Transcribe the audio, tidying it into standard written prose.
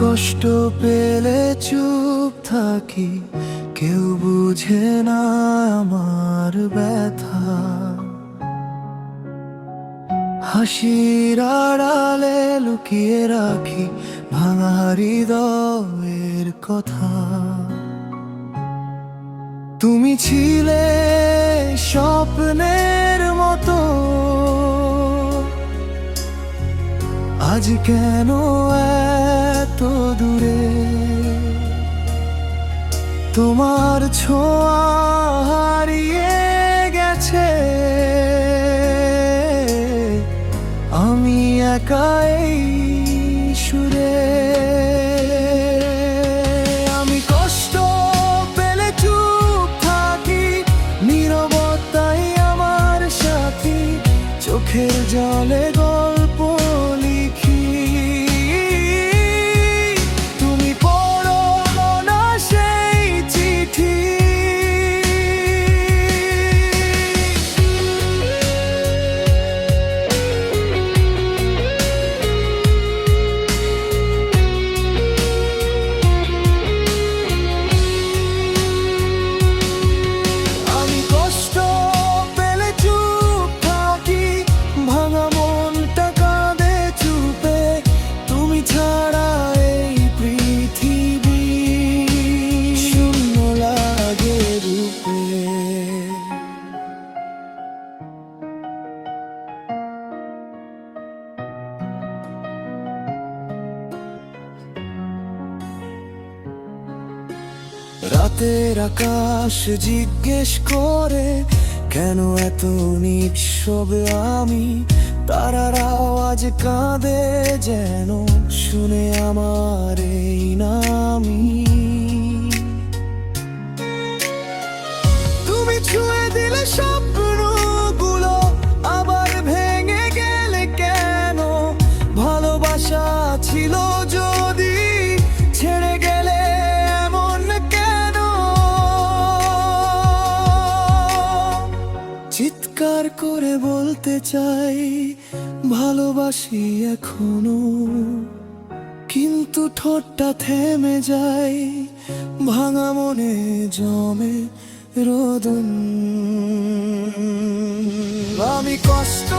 কষ্ট পেলে চুপ থাকি, কেউ বুঝে না আমার ব্যথা। হাসির আড়ালে লুকিয়ে রাখি ভাঙা হৃদয়ের কথা। তুমি ছিলে স্বপ্নের মতো, আজ কেন এত দূরে? তোমার ছোঁয়া হারিয়ে গেছে, আমি একাই সুরে। আমি কষ্ট পেলে চুপ থাকি, নীরবতাই আমার সাথী। চোখের জলে গল্প লিখি, তুমি পড়ো না সেই চিঠি। আমি কষ্ট পেলে চুপ থাকি, ভাঙা মনটা কাঁদে চুপে। তুমি ছাড়া এই পৃথিবী শূন্য লাগে রূপে। রাতের আকাশ জিজ্ঞেস করে, কেন এত নিঃশব আমি? তারার আওয়াজ কাঁদে যেন শুনে আমার এই নামি। তুমি ছুঁয়ে দিলে স্বপ্নগুলো, আবার ভেঙে গেলে কেন? ভালোবাসা ছিল যদি, ছেড়ে গেলে এমন কেন? চিৎকার করে বলতে চাই ভালোবাসি এখনো, কিন্তু ঠোঁটটা থেমে যায়, ভাঙা মনে জমে রোদন। আমি কষ্ট